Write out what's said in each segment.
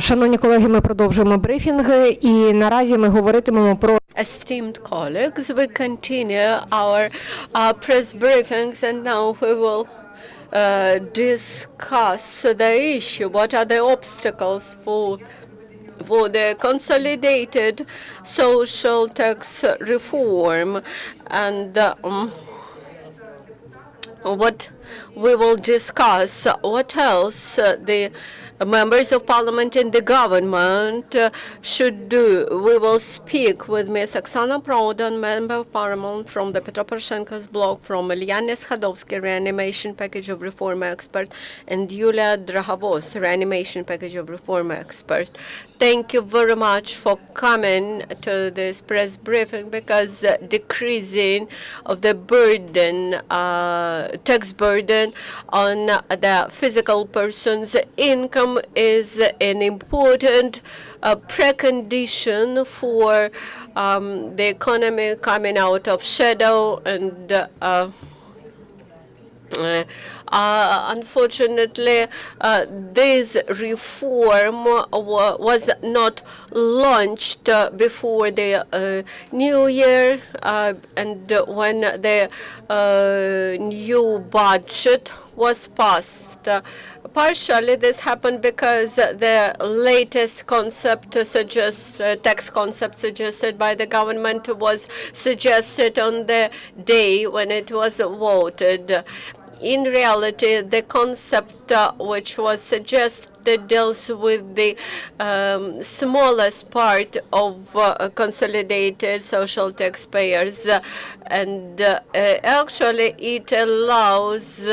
Шановні колеги, ми продовжуємо брифінги і наразі ми говоритимемо про Esteemed colleagues, we continue our press briefings, and now we will discuss the issue. What are the obstacles for the consolidated social tax reform, and what we will discuss? What else the members of parliament and the government should do? We will speak with Ms. Oksana Prodan, member of parliament from the Petro Poroshenko's Bloc, from Ilya Neskhodovsky, Reanimation package of reform expert, and Yulia, Drohovoz, Reanimation package of reform expert. Thank you very much for coming to this press briefing, because decreasing of the burden, tax burden on the physical person's income is an important precondition for the economy coming out of shadow, and unfortunately, this reform was not launched before the new year, and when the new budget was passed. Partially, this happened because the latest concept tax concept suggested by the government was suggested on the day when it was voted. In reality, the concept which was suggested deals with the smallest part of consolidated social taxpayers, and actually it allows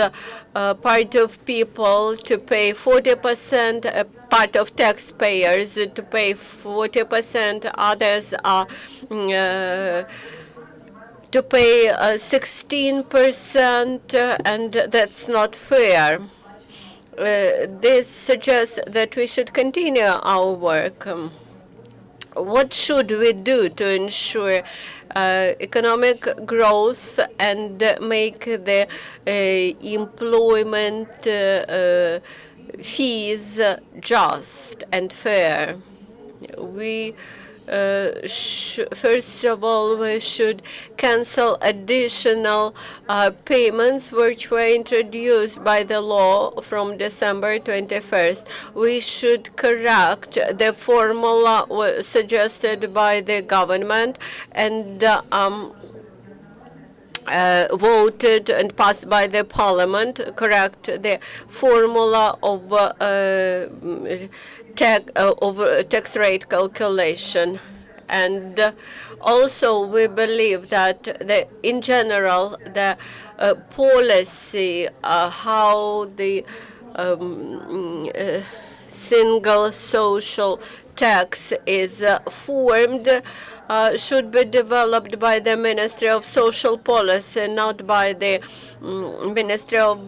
part of people to pay 40%, part of taxpayers to pay 40%, others are to pay 16%, and that's not fair. This suggests that we should continue our work. What should we do to ensure economic growth and make the employment fees just and fair? First of all, we should cancel additional payments which were introduced by the law from December 21st. We should correct the formula suggested by the government and voted and passed by the parliament, correct the formula of tax rate calculation. And also we believe that in general the policy, how the single social tax is formed, should be developed by the Ministry of Social Policy, not by the Ministry of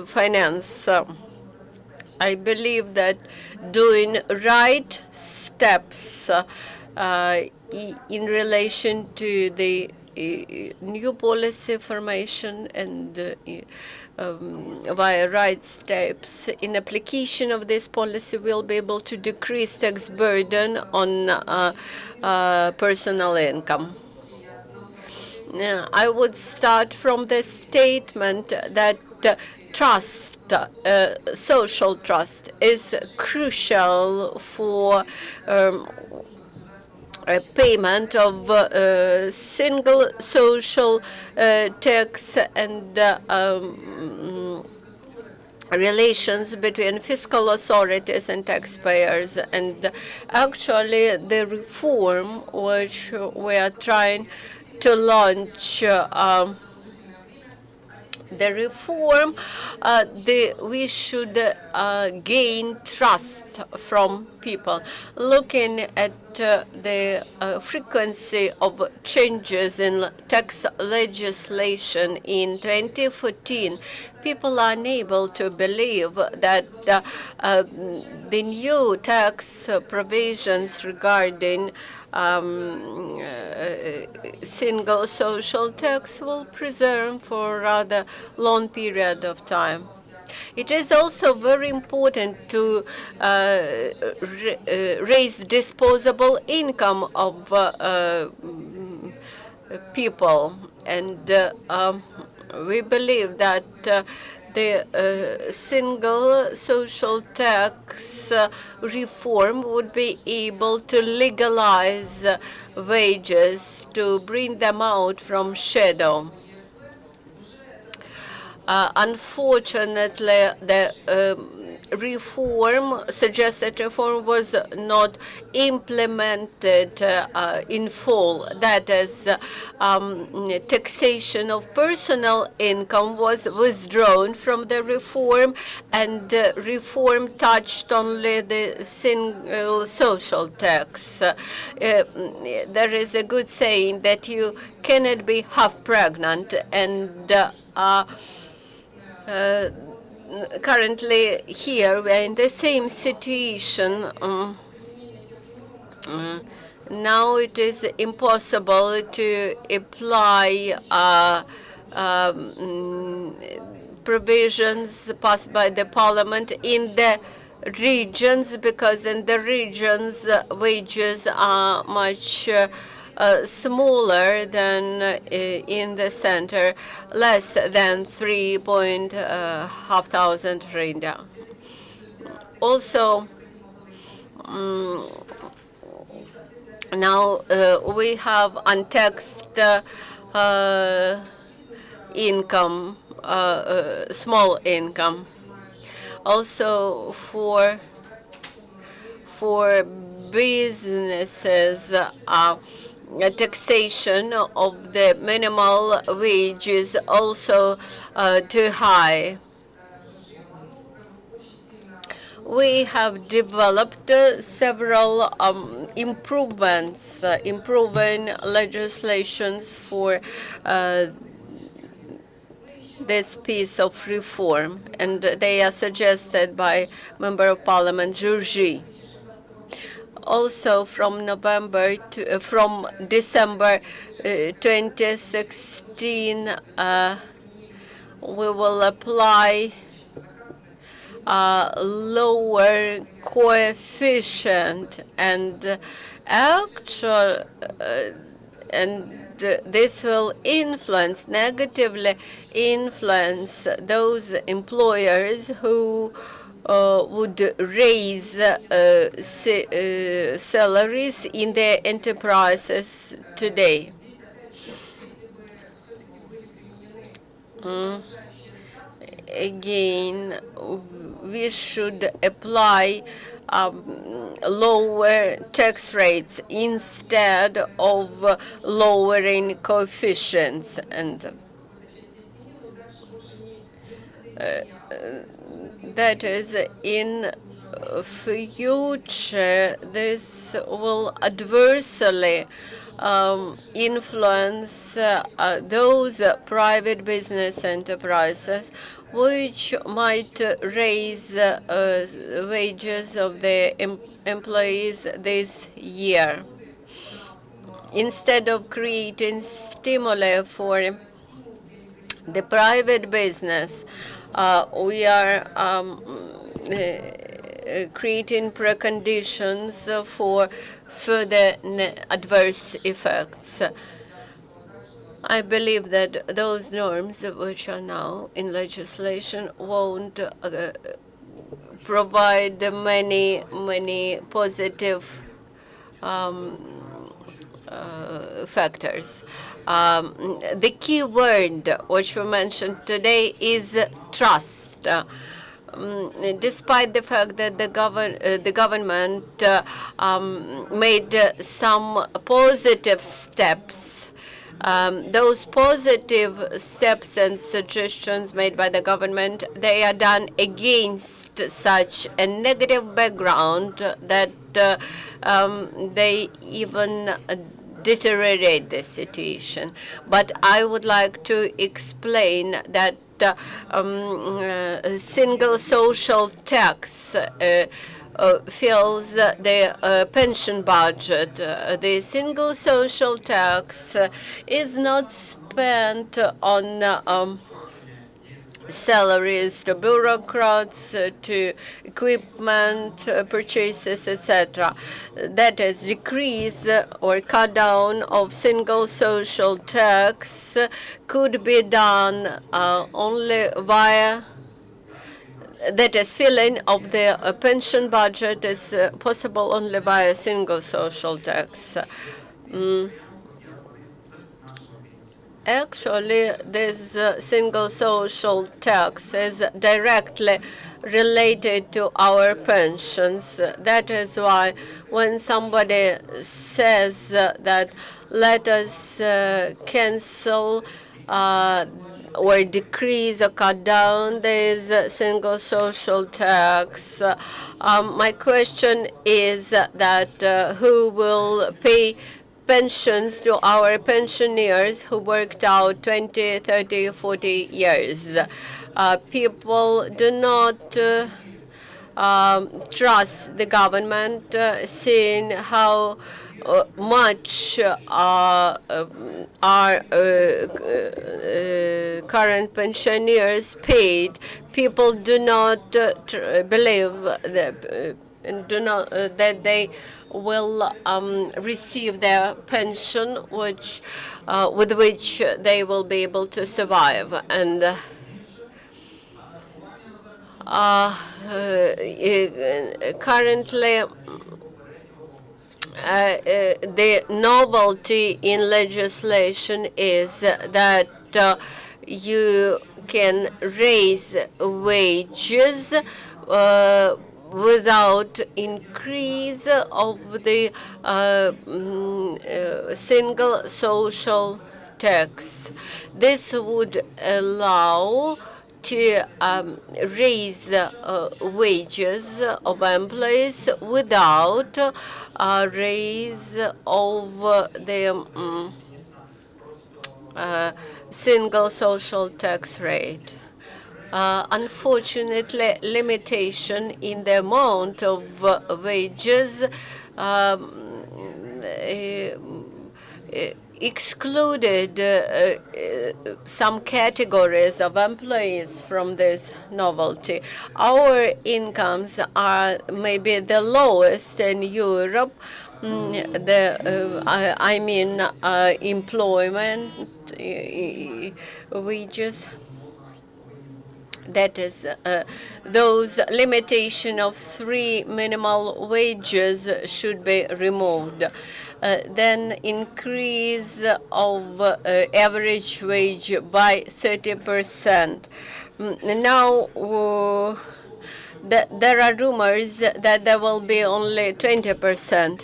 Finance. I believe that doing right steps in relation to the new policy formation and via right steps in application of this policy, will be able to decrease tax burden on personal income. I would start from the statement that trust, social trust, is crucial for payment of single social tax and relations between fiscal authorities and taxpayers. And actually, the reform which we are trying to launch, we should gain trust from people. Looking at the frequency of changes in tax legislation in 2014, people are unable to believe that the new tax provisions regarding single social tax will preserve for a rather long period of time. It is also very important to raise disposable income of people, and we believe that the single social tax reform would be able to legalize wages, to bring them out from shadow. Unfortunately, the suggested reform was not implemented in full. That is, taxation of personal income was withdrawn from the reform, and the reform touched only the single social tax. There is a good saying that you cannot be half pregnant, and currently here we are in the same situation. Now it is impossible to apply provisions passed by the parliament in the regions, because in the regions wages are much smaller than in the center, less than 3,500 hryvnia. Also, now we have untaxed income, small income. Also for businesses, taxation of the minimal wage is also too high. We have developed several improvements, improving legislations for this piece of reform, and they are suggested by Member of Parliament Georgi. Also, from December 2016, we will apply lower coefficient, and this will negatively influence those employers who would raise salaries in their enterprises today. Again, we should apply lower tax rates instead of lowering coefficients, and that is, in future, this will adversely influence those private business enterprises which might raise wages of their employees this year. Instead of creating stimuli for the private business, we are creating preconditions for further adverse effects. I believe that those norms which are now in legislation won't provide many positive factors. The key word which we mentioned today is trust. Despite the fact that the government made some positive steps, those positive steps and suggestions made by the government, they are done against such a negative background that they even deteriorate the situation. But I would like to explain that single social tax fills the pension budget. The single social tax is not spent on salaries to bureaucrats, to equipment purchases, etc. That is, decrease or cut down of single social tax could be done only via, that is, filling of the pension budget is possible only via single social tax. Actually, this single social tax is directly related to our pensions. That is why when somebody says that let us cancel or decrease or cut down this single social tax, my question is that who will pay pensions to our pensioners who worked out 20, 30, 40 years. People do not trust the government, seeing how much our current pensioners paid. People do not believe that that they will receive their pension, which with which they will be able to survive. And currently, the novelty in legislation is that you can raise wages without increase of the single social tax. This would allow to raise wages of employees without raise of the single social tax rate. Unfortunately, limitation in the amount of wages excluded some categories of employees from this novelty. Our incomes are maybe the lowest in Europe. Employment wages. That is, those limitation of 3 minimal wages should be removed. Then increase of average wage by 30%. Now, there are rumors that there will be only 20%.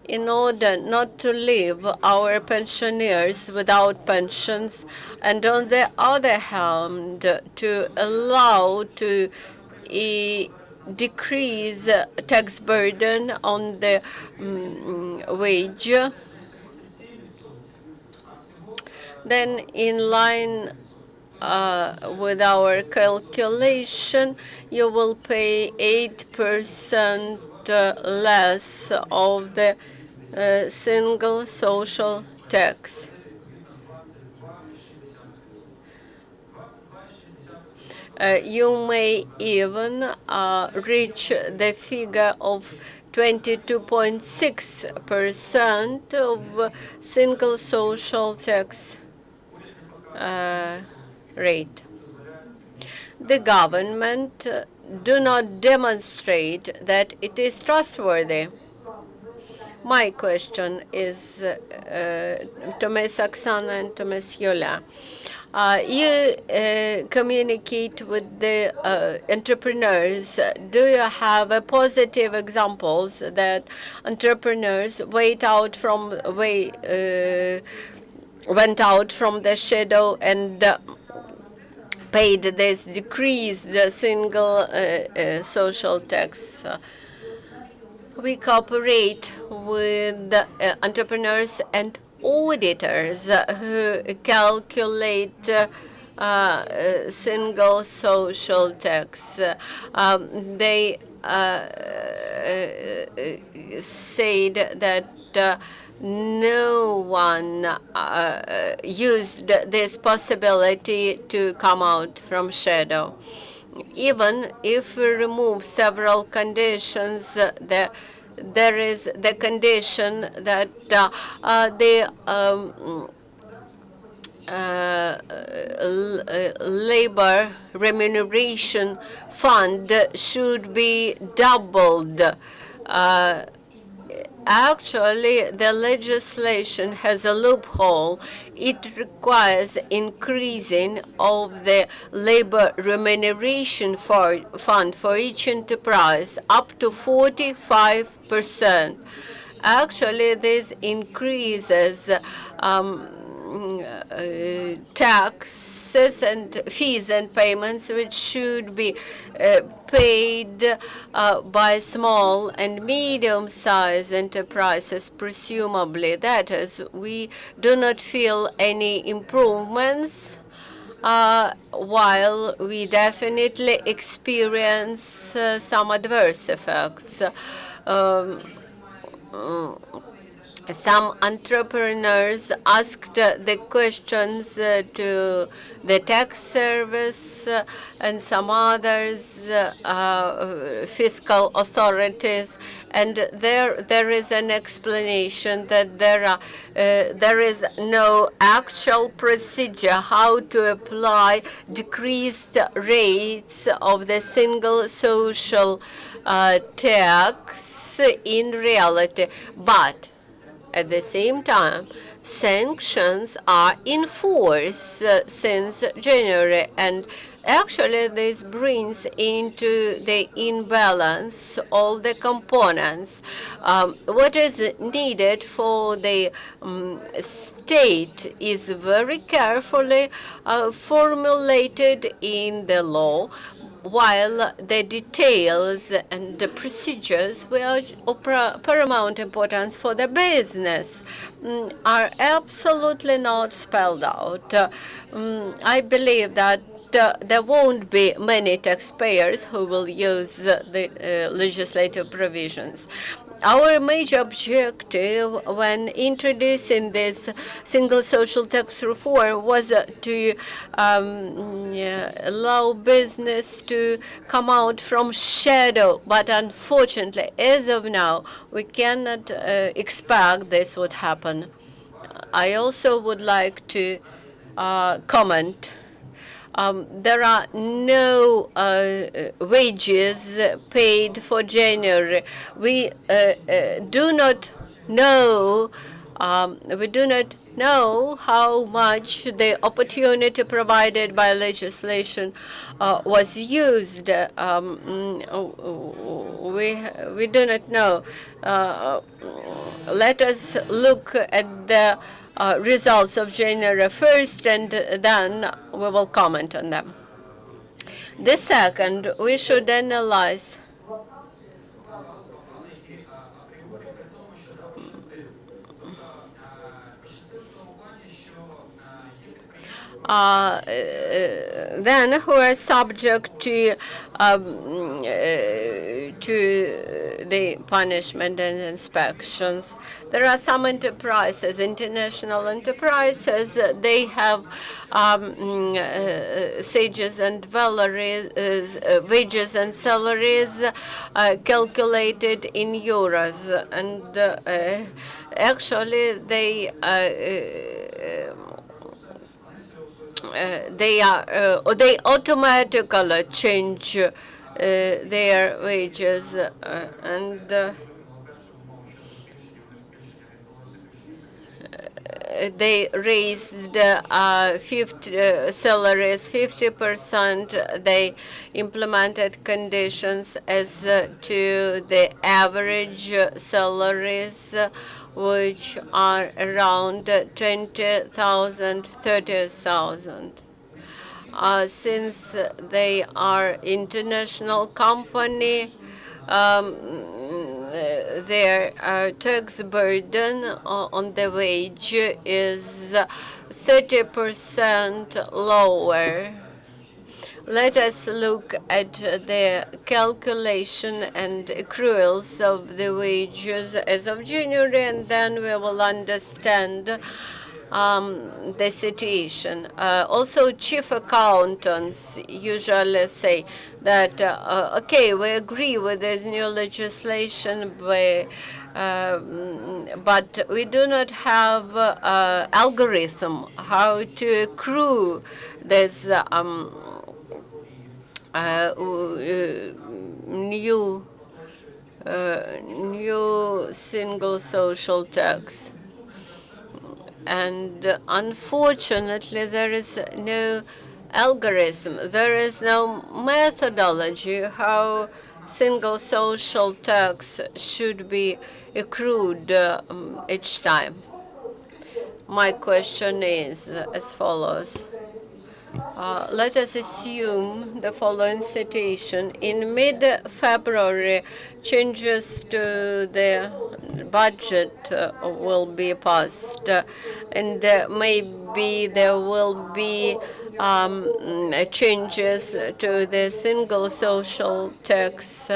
In order not to leave our pensioners without pensions, and on the other hand, to allow to decrease tax burden on the wage, then in line with our calculation, you will pay 8% less of the single social tax. You may even reach the figure of 22.6% of single social tax rate. The government do not demonstrate that it is trustworthy. My question is to Ms. Oksana and to Ms. Yulia. You communicate with the entrepreneurs. Do you have positive examples that entrepreneurs went out from the shadow and paid this decreased single social tax? We cooperate with entrepreneurs and auditors who calculate single social tax. They said that no one used this possibility to come out from shadow. Even if we remove several conditions, there is the condition that the labor remuneration fund should be doubled. Actually, the legislation has a loophole. It requires increasing of the labor remuneration fund for each enterprise up to 45%. Actually, this increases taxes and fees and payments which should be paid by small and medium-sized enterprises, presumably. That is, we do not feel any improvements, while we definitely experience some adverse effects. Some entrepreneurs asked the questions to the tax service and some others, fiscal authorities, and there is an explanation that there is no actual procedure how to apply decreased rates of the single social tax in reality, but at the same time, sanctions are in force since January, and actually this brings into the imbalance all the components. What is needed for the state is very carefully formulated in the law, while the details and the procedures were of paramount importance for the business are absolutely not spelled out. I believe that there won't be many taxpayers who will use the legislative provisions. Our major objective when introducing this single social tax reform was to allow business to come out from shadow. But unfortunately, as of now, we cannot expect this would happen. I also would like to comment. There are no wages paid for January. We do not know. We do not know how much the opportunity provided by legislation was used. We do not know. Let us look at the results of January 1st, and then we will comment on them. The second, we should analyze then who are subject to the punishment and inspections. There are some enterprises, international enterprises, they have wages and salaries calculated in euros, and actually they automatically change their wages, and they raised 50 salaries 50%. They implemented conditions as to the average salaries, which are around 20,000, 30,000. Since they are international company, their tax burden on the wage is 30% lower. Let us look at the calculation and accruals of the wages as of January, and then we will understand the situation. Also, chief accountants usually say that, okay, we agree with this new legislation, but we do not have algorithm how to accrue this new new single social tax. And unfortunately, there is no algorithm, there is no methodology how single social tax should be accrued each time. My question is as follows. Let us assume the following situation. In mid-February, changes to the budget will be passed, and maybe there will be changes to the single social tax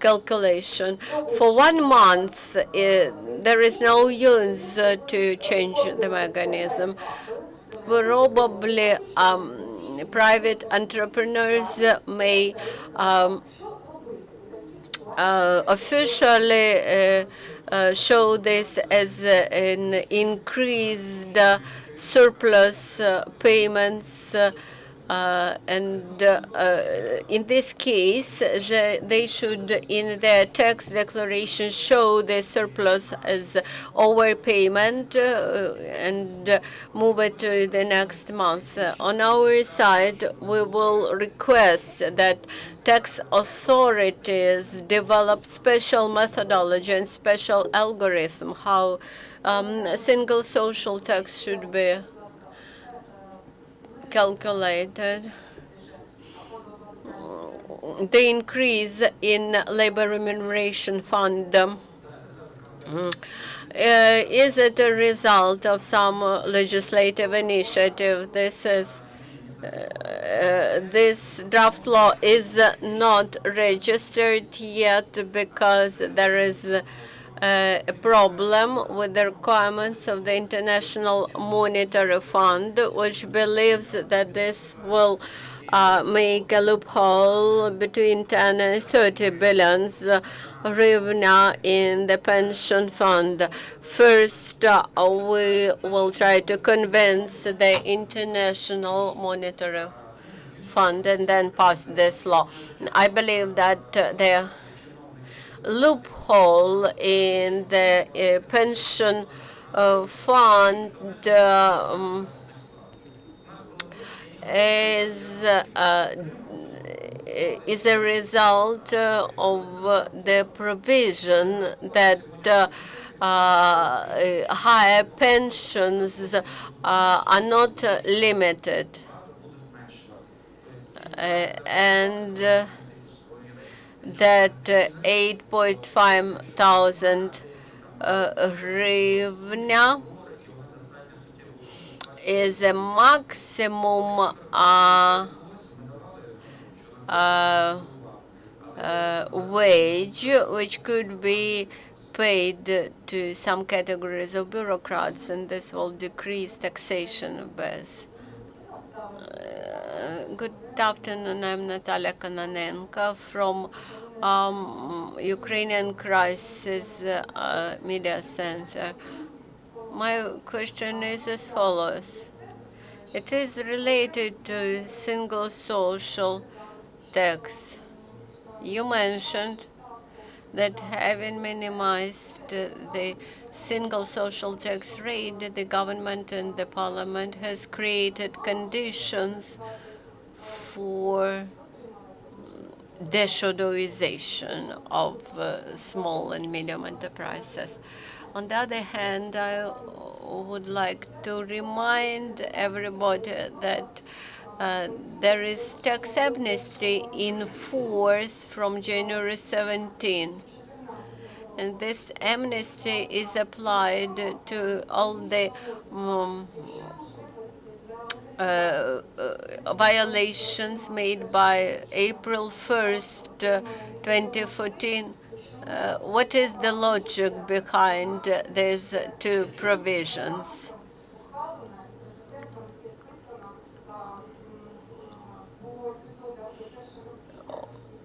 calculation. For 1 month, there is no use to change the mechanism. Probably private entrepreneurs may officially show this as an increased surplus payments, and in this case, they should, in their tax declaration, show the surplus as overpayment and move it to the next month. On our side, we will request that tax authorities develop special methodology and special algorithm how single social tax should be calculated. The increase in labor remuneration fund is it a result of some legislative initiative? This draft law is not registered yet because there is a problem with the requirements of the International Monetary Fund, which believes that this will make a loophole between 10 and 30 billions hryvnia in the pension fund. First, we will try to convince the International Monetary Fund and then pass this law. I believe that the loophole in the pension fund is a result of the provision that higher pensions are not limited, and that 8.5 thousand hryvnia is a maximum wage which could be paid to some categories of bureaucrats, and this will decrease taxation base. Good afternoon, I'm Natalia Kononenko from Ukrainian Crisis Media Center. My question is as follows. It is related to single social tax. You mentioned that having minimized the single social tax rate, the government and the parliament has created conditions for de-shadowisation of small and medium enterprises. On the other hand, I would like to remind everybody that there is tax amnesty in force from January 17. And this amnesty is applied to all the violations made by April 1st, 2014. What is the logic behind these two provisions?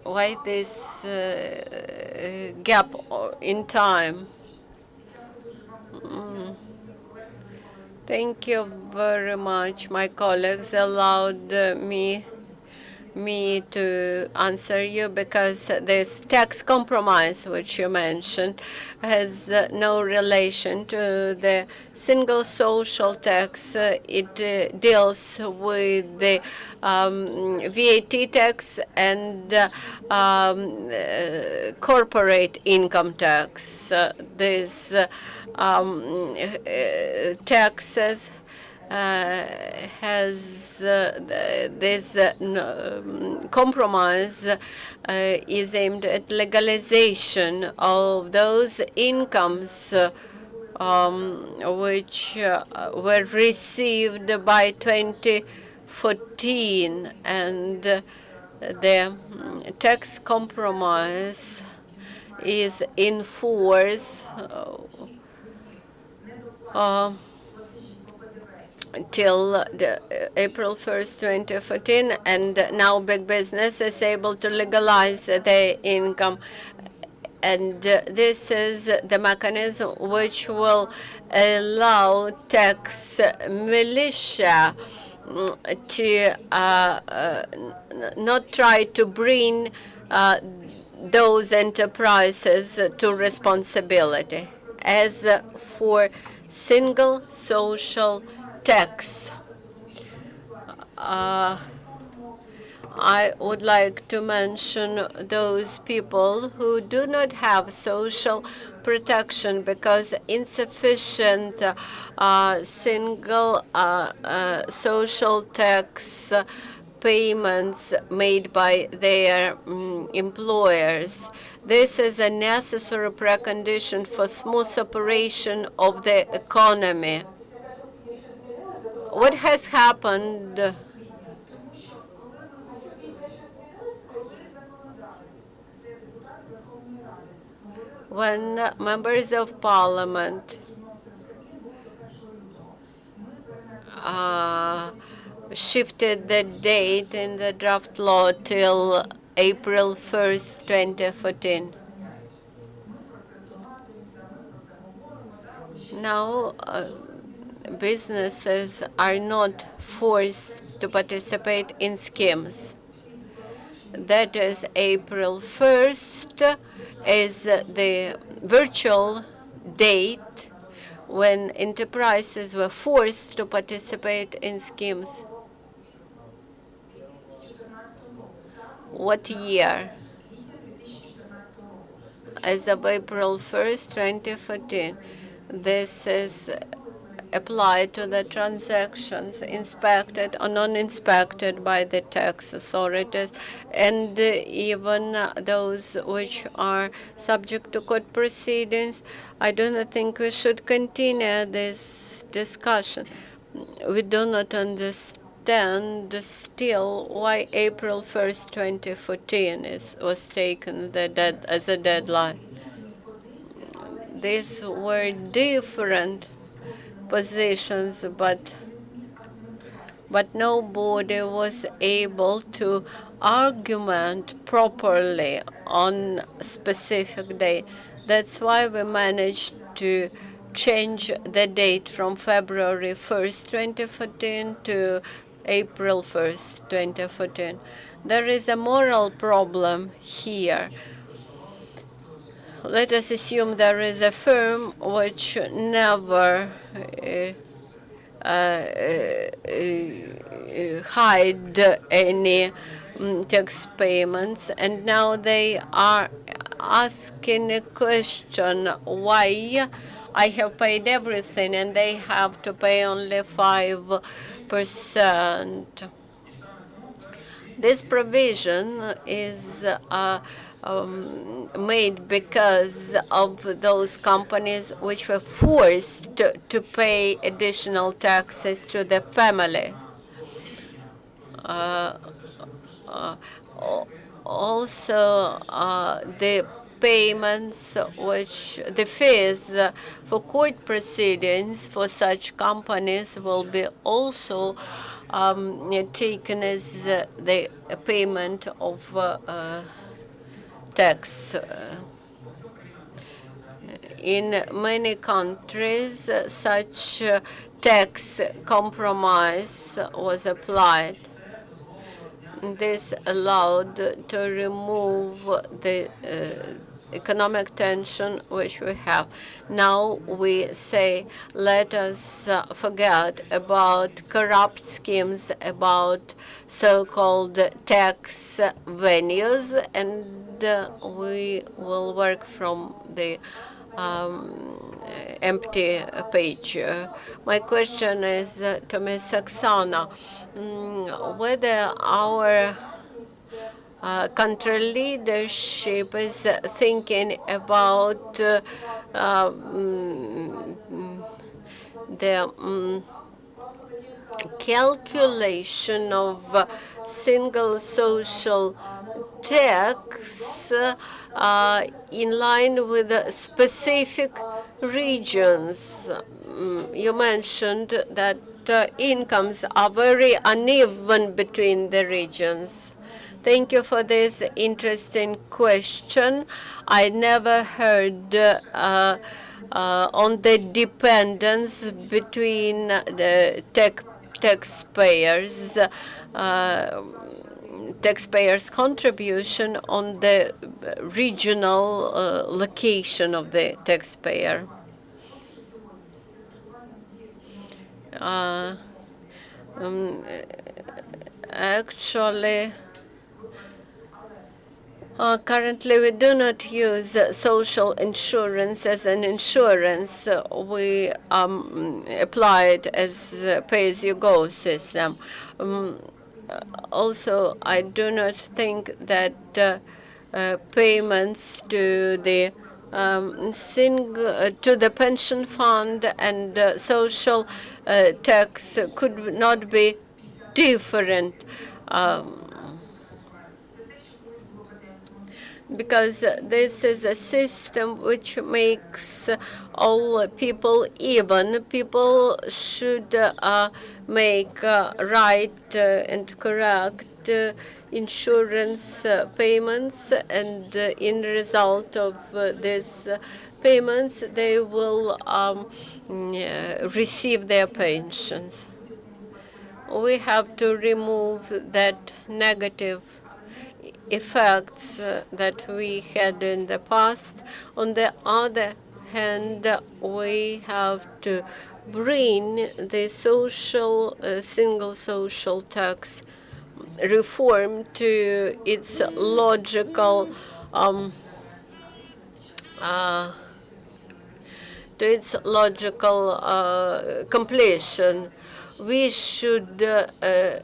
Why this gap in time? Thank you very much. My colleagues allowed me to answer you because this tax compromise, which you mentioned, has no relation to the single social tax. It deals with the VAT tax and corporate income tax. These taxes has this compromise is aimed at legalization of those incomes which were received by 2014, and the tax compromise is in force till April 1st, 2014, and now big business is able to legalize their income. And this is the mechanism which will allow tax militia to not try to bring those enterprises to responsibility. As for single social tax, I would like to mention those people who do not have social protection because insufficient single social tax payments made by their employers. This is a necessary precondition for smooth operation of the economy. What has happened when members of parliament shifted the date in the draft law till April 1st, 2014? Now, businesses are not forced to participate in schemes. That is, April 1st is the virtual date when enterprises were forced to participate in schemes. What year? As of April 1st, 2014. This is applied to the transactions inspected or non-inspected by the tax authorities, and even those which are subject to court proceedings. I do not think we should continue this discussion. We do not understand still why April 1st, 2014 was taken as a deadline. These were different positions, but nobody was able to argument properly on a specific day. That's why we managed to change the date from February 1st, 2014 to April 1st, 2014. There is a moral problem here. Let us assume there is a firm which never hide any tax payments, and now they are asking a question why I have paid everything and they have to pay only 5%. This provision is made because of those companies which were forced to pay additional taxes to the family. Also, the payments, which the fees for court proceedings for such companies will be also taken as the payment of tax. In many countries, such tax compromise was applied. This allowed to remove the economic tension which we have. Now we say, let us forget about corrupt schemes, about so-called tax venues, and we will work from the empty page. My question is to Ms. Oksana, whether our country leadership is thinking about the calculation of single social tax in line with the specific regions. You mentioned that incomes are very uneven between the regions. Thank you for this interesting question. I never heard on the dependence between the taxpayers' contribution on the regional location of the taxpayer. Actually, currently, we do not use social insurance as an insurance. We apply it as a pay-as-you-go system. Also, I do not think that payments to the to the pension fund and social tax could not be different. Because this is a system which makes all people even. People should make right and correct insurance payments, and in result of these payments, they will receive their pensions. We have to remove that negative effects that we had in the past. On the other hand, we have to bring the social single social tax reform to its logical completion. We should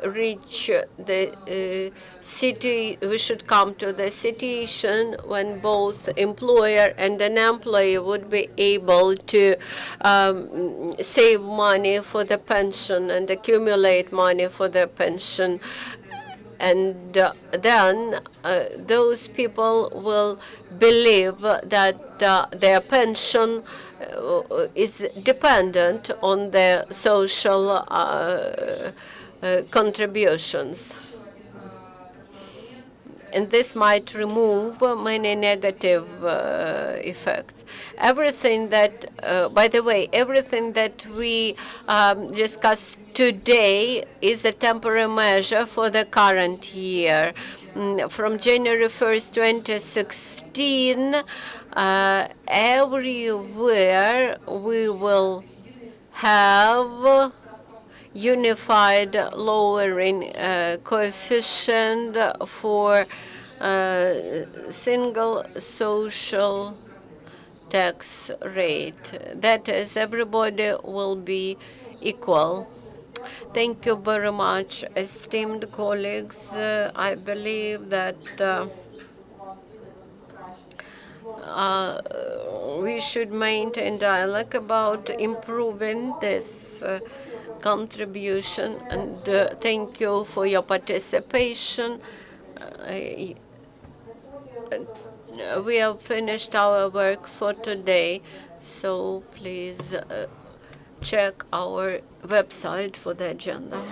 reach the city. We should come to the situation when both employer and an employee would be able to save money for the pension and accumulate money for their pension. And then those people will believe that their pension is dependent on their social contributions. And this might remove many negative effects. Everything that, by the way, everything that we discussed today is a temporary measure for the current year. From January 1st, 2016, everywhere we will have unified lowering coefficient for single social tax rate. That is, everybody will be equal. Thank you very much, esteemed colleagues. I believe that we should maintain dialogue about improving this contribution, and thank you for your participation. We have finished our work for today, so please check our website for the agenda.